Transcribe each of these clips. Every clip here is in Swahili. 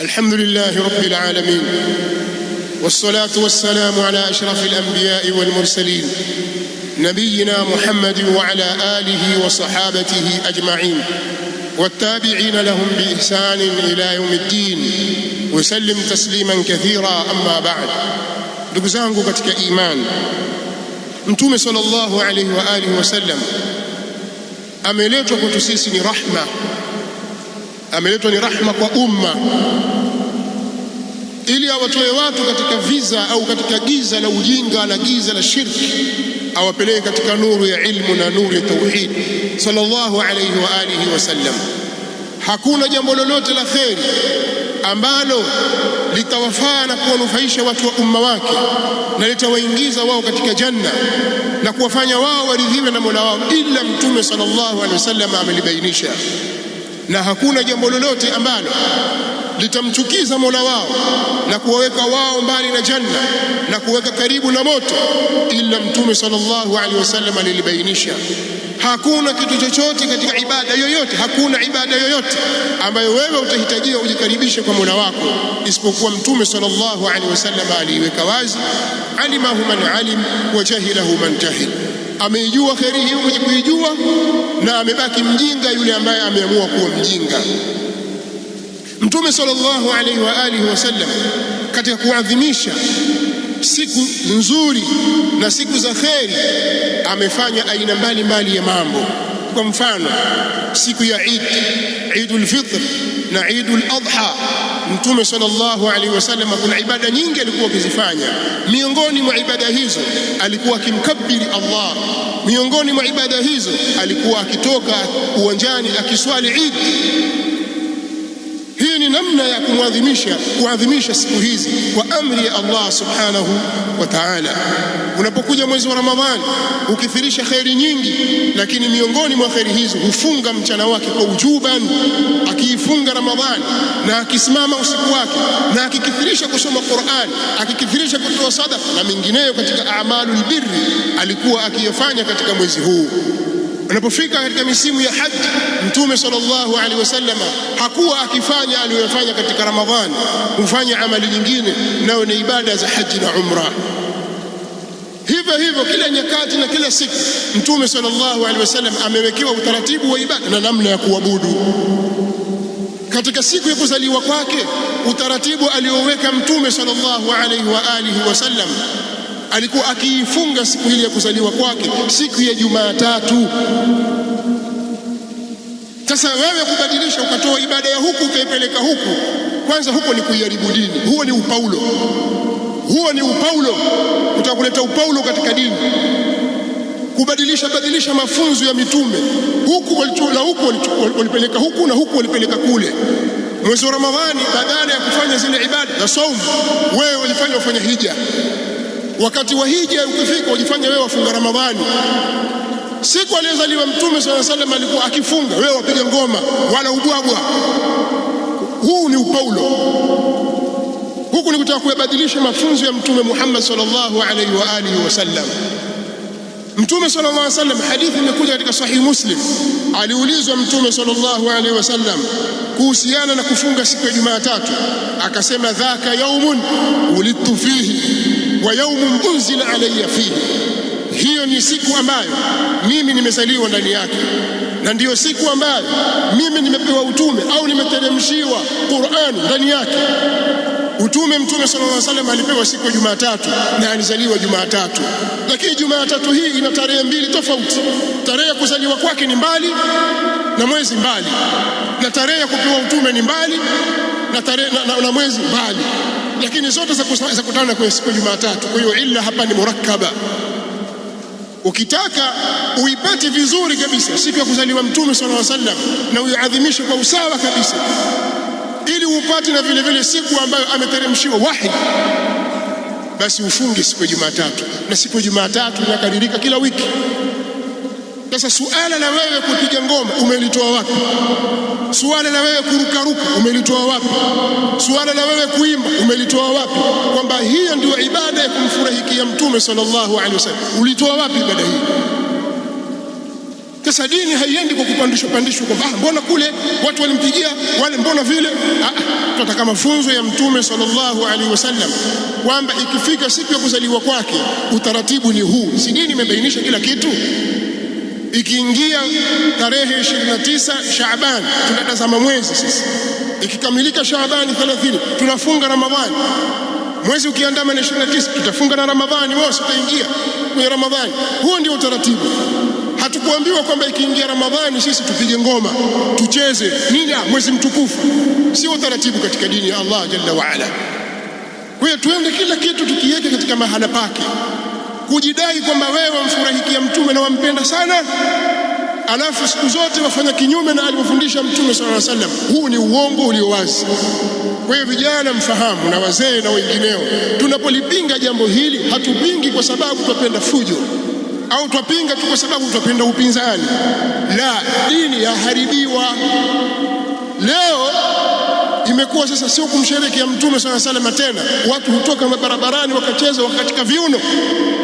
الحمد لله رب العالمين، والصلاة والسلام على أشرف الأنبياء والمرسلين نبينا محمد وعلى آله وصحابته أجمعين والتابعين لهم بإحسان إلى يوم الدين وسلم تسليما كثيرا. أما بعد، ndugu zangu katika imani, Mtume sallallahu alayhi wa alihi wasallam ameletwa kwetu sisi ni rahma, ameletwa ni rahma kwa umma, ili awatoe watu katika viza au katika giza la ujinga na giza la shirki, awapeleke katika nuru ya ilmu na nuru ya tauhid sallallahu alayhi wa alihi wasallam. Hakuna jambo lolote la kheri ambalo litawafaa na kuwanufaisha watu wa umma wake na litawaingiza wao katika janna na kuwafanya wao waridhiwe na Mola wao ila Mtume sallallahu alaihi wasallam amelibainisha, na hakuna jambo lolote ambalo litamchukiza Mola wao na kuwaweka wao mbali na janna na kuweka karibu na moto ila Mtume sallallahu alaihi wasallam alilibainisha. Hakuna kitu chochote katika ibada yoyote, hakuna ibada yoyote ambayo wewe utahitajia ujikaribishe kwa Mola wako isipokuwa Mtume sallallahu alaihi wasallam aliiweka wazi. Alimahu man alim wa jahilahu man jahil, ameijua kheri hiyo mwenye kuijua na amebaki mjinga yule ambaye ameamua kuwa mjinga. Mtume sallallahu alaihi wa alihi wasallam katika kuadhimisha siku nzuri na siku za kheri amefanya aina mbalimbali ya mambo. Kwa mfano, siku ya Eidul Fitr na Eidul Adha, Mtume sallallahu alaihi wasallam kuna ibada nyingi alikuwa akizifanya. Miongoni mwa ibada hizo alikuwa akimkabiri Allah, miongoni mwa ibada hizo alikuwa akitoka uwanjani akiswali Eid. Hii ni namna ya kuadhimisha siku hizi kwa amri ya Allah subhanahu wa ta'ala. Unapokuja mwezi wa Ramadhani ukithirisha kheri nyingi, lakini miongoni mwa kheri hizo hufunga mchana wake kwa ujuban, akiifunga Ramadhani na akisimama usiku wake na akikithirisha kusoma Qur'an, akikithirisha kutoa sadaqa na mengineyo katika a'malul birri alikuwa akiyafanya katika mwezi huu. Unapofika katika misimu ya haji, Mtume sallallahu alaihi wasallam hakuwa akifanya aliyofanya katika Ramadhani, hufanya amali nyingine, nayo ni ibada za haji na umra. Hivyo hivyo kila nyakati na kila siku Mtume sallallahu alaihi wasallam amewekewa utaratibu wa ibada na namna ya kuabudu. Katika siku ya kuzaliwa kwake, utaratibu alioweka Mtume sallallahu alaihi wa alihi wasallam, alikuwa akiifunga siku ile ya kuzaliwa kwake siku ya Jumatatu. Sasa wewe kubadilisha ukatoa ibada ya huku ukaipeleka huku, kwanza huko ni kuiharibu dini. Huo ni upaulo, utakuleta upaulo katika dini, kubadilisha mafunzo ya mitume. Huku walipeleka huku na huku walipeleka kule. Mwezi wa Ramadhani badala ya kufanya zile ibada za saumu, wewe walifanya wafanya hija. Wakati wa hija ukifika wajifanya wewe wafunga Ramadhani. Siku aliyozaliwa Mtume sallallahu alaihi wasallam alikuwa akifunga, wewe wapiga ngoma wala ubwabwa. Huu ni upaulo. Huku ni kutaka kuyabadilisha mafunzo ya Mtume Muhammad sallallahu alaihi wa alihi wasallam. Mtume sallallahu alaihi wasallam, hadithi imekuja katika Sahih Muslim, aliulizwa Mtume sallallahu alaihi wasallam kuhusiana na kufunga siku ya Jumatatu, akasema dhaka yaumun ulidtu fihi wa yaumun unzila alayya fihi, hiyo ni siku ambayo mimi nimezaliwa ndani yake na ndiyo siku ambayo mimi nimepewa utume au nimeteremshiwa Qur'an ndani yake. Mtume sallallahu alaihi wasallam alipewa siku ya Jumatatu na alizaliwa Jumatatu, lakini Jumatatu hii ina tarehe mbili tofauti. Tarehe ya kuzaliwa kwake ni mbali na mwezi mbali, na tarehe ya kupewa utume ni mbali na tarehe na mwezi mbali, lakini zote za kutana kwenye siku ya Jumatatu. Kwa hiyo illa hapa ni murakkaba. Ukitaka uipate vizuri kabisa siku ya kuzaliwa Mtume sallallahu alaihi wasallam na uiadhimishe kwa usawa kabisa, ili upate na vile vile siku ambayo ameteremshiwa wahi, basi ufunge siku ya Jumatatu, na siku ya Jumatatu inakadirika kila wiki. Sasa suala la wewe kupiga ngoma umelitoa wapi? Suala la wewe kurukaruka umelitoa wapi? Suala la wewe kuimba umelitoa wapi? Kwamba hiyo ndio ibada ya kumfurahikia Mtume sallallahu alaihi wasallam, ulitoa wapi ibada hii? Sasa dini haiendi kwa kupandishwa kwamba mbona kule watu walimpigia wale, mbona vile. Tunataka mafunzo ya Mtume sallallahu alaihi wasallam kwamba ikifika siku ya kuzaliwa kwake utaratibu ni huu. Si dini imebainisha kila kitu? Ikiingia tarehe 29 Shaaban tunatazama mwezi sisi, ikikamilika Shaaban 30 tunafunga Ramadhani. Mwezi ukiandama na 29 tutafunga na Ramadhani, wao sitaingia kwenye Ramadhani. Huo ndio utaratibu. Hatukuambiwa kwamba ikiingia Ramadhani sisi tupige ngoma tucheze nini, mwezi mtukufu. Sio utaratibu katika dini ya Allah jalla wa ala. Kwa hiyo tuende kila kitu tukiweke katika mahala pake. Kujidai kwamba wewe wamfurahikia Mtume na wampenda sana, alafu siku zote wafanya kinyume na alivyofundisha Mtume sallallahu alaihi wasallam, huu ni uongo ulio wazi. Kwa hiyo vijana mfahamu, na wazee na wengineo, tunapolipinga jambo hili hatupingi kwa sababu twapenda fujo au twapinga tu kwa sababu twapenda upinzani. La, dini yaharibiwa. Leo imekuwa sasa sio kumsherehekea Mtume sallallahu alaihi wasallam tena, watu hutoka barabarani wakacheza wakatika viuno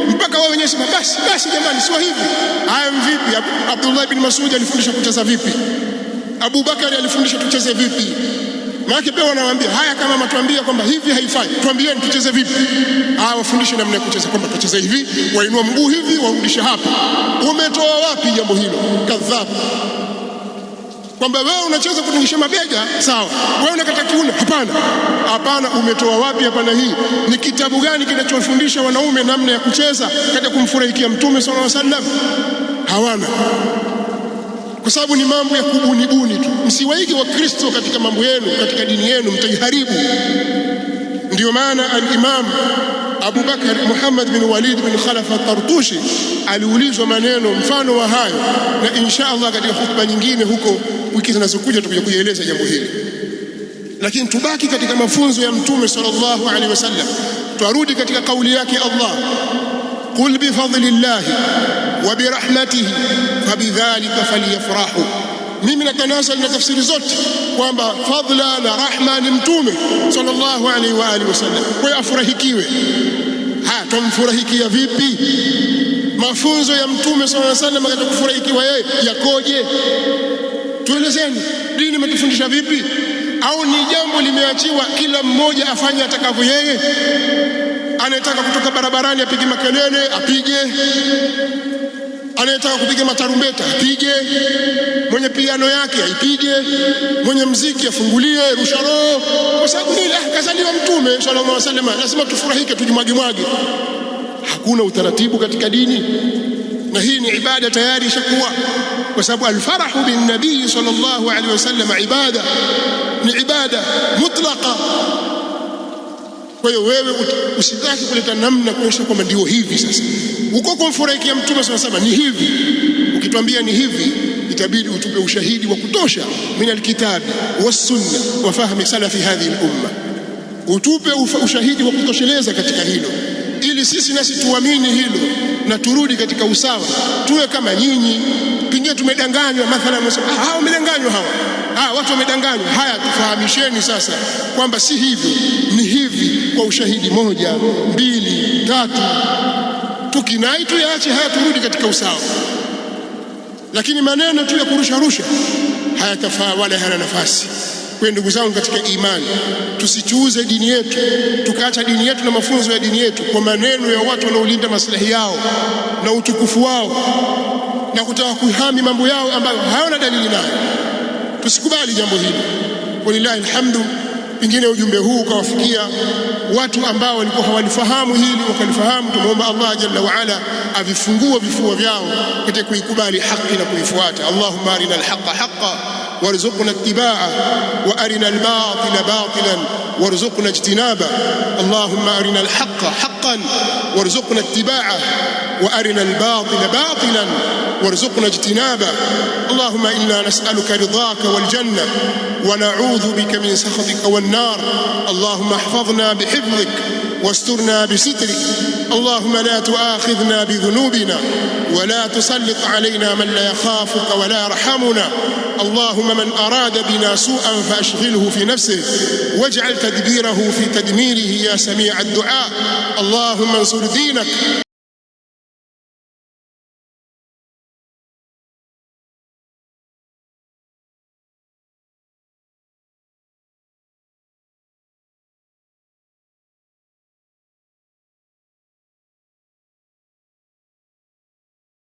mpaka wao wenyewe sema basi jamani, sio hivi. Haya, vipi? Abdullah ibn Mas'ud alifundisha kucheza vipi? Abu Bakari alifundisha tucheze vipi? Maana pia wanawaambia haya, kama matuambia kwamba hivi haifai, tuambieni tucheze vipi? Wafundishe namna ya kucheza, kwamba tucheze hivi, wainua mguu hivi, warudisha hapa. Umetoa wapi jambo hilo? Kadhab. Kwamba wewe unacheza kutingisha mabega, sawa. Wewe unakata kiuno, hapana. Umetoa wapi? Hapana. Hii ni kitabu gani kinachofundisha wanaume namna ya kucheza katika kumfurahikia Mtume sallallahu alaihi wasallam? Hawana. Kwa sababu ni mambo ya kubunibuni tu. Msiwaige wa Kristo katika mambo yenu, katika dini yenu, mtajiharibu. Ndio maana al-Imam Abu Bakar Muhammad bin Walid bin Khalaf al-Tartushi aliulizwa maneno mfano wa hayo, na insha Allah katika hutuba nyingine huko wiki zinazokuja tutakuja kueleza jambo hili. Lakini tubaki katika mafunzo ya Mtume sallallahu alaihi wasallam. Turudi katika kauli yake Allah, qul bi fadlillahi wa bi rahmatihi fabidhalika falyafrahu. Mimi natanasal na tafsiri zote kwamba fadla na rahma ni Mtume sallallahu alaihi wa alihi wasallam, kwa afurahikiwe. Tumfurahikia vipi? Mafunzo ya Mtume sallallahu alaihi wasallam katika kufurahikiwa yeye yakoje? Tuelezeni, dini imetufundisha vipi? Au ni jambo limeachiwa kila mmoja afanye atakavyo yeye? Anayetaka kutoka barabarani apige makelele apige, anayetaka kupiga matarumbeta apige, mwenye piano yake aipige, mwenye mziki afungulie, rusha roho. Kwa sababu nini? Kazaliwa Mtume sallallahu alaihi wasallam, lazima tufurahike, tujimwage. Hakuna utaratibu katika dini, na hii ni ibada tayari ishakuwa, kwa sababu alfarahu bin nabii sallallahu alaihi wasallam ibada, ni ibada mutlaqa. Kwa hiyo wewe usitaki kuleta namna kuonyesha kwamba ndio hivi. Sasa uko kumfurahikia Mtume sallallahu alaihi wasallam ni hivi, ukituambia ni hivi itabidi utupe ushahidi wa kutosha min alkitabi wassunna wa fahmi salafi hadhihi al-umma. Utupe ushahidi wa kutosheleza katika hilo, ili sisi nasi tuamini hilo na turudi katika usawa, tuwe kama nyinyi. Pengine tumedanganywa, mathalan hao wamedanganywa, watu wamedanganywa. Haya, tufahamisheni sasa kwamba si hivyo, ni hivi, kwa ushahidi 1, 2, 3. Tukinai tuyaache haya, turudi katika usawa. Lakini maneno tu ya kurusha hayatafaa wala hayana nafasi. Kwa ndugu zangu katika imani, tusichuuze dini yetu, tukaacha dini yetu na mafunzo ya dini yetu kwa maneno ya watu wanaolinda maslahi yao na utukufu wao na kutaka kuhami mambo yao ambayo hayana dalili nayo. Tusikubali jambo hili. Walillahi alhamdu, pengine ujumbe huu ukawafikia watu ambao walikuwa hawalifahamu hili, wakalifahamu. Tunaomba Allah jalla wa ala avifungue vifua vyao katika kuikubali haki na kuifuata. Allahumma arina alhaqa haqqan warzuqna ittiba'ah wa arina albatila batilan warzuqna ijtinaba. Allahumma arina alhaqa haqqan warzuqna ittiba'ah wa arina albatila batilan warzuqna ijtinaba. Allahumma inna nas'aluka ridhaka wal janna wa na'udhu bika min sakhatika wan nar. Allahumma ihfazna bihifzik واسترنا بسترك. اللهم لا تؤاخذنا بذنوبنا ولا تسلط علينا من لا يخافك ولا يرحمنا. اللهم من أراد بنا سوءا فأشغله في نفسه واجعل تدبيره في تدميره يا سميع الدعاء. اللهم انصر دينك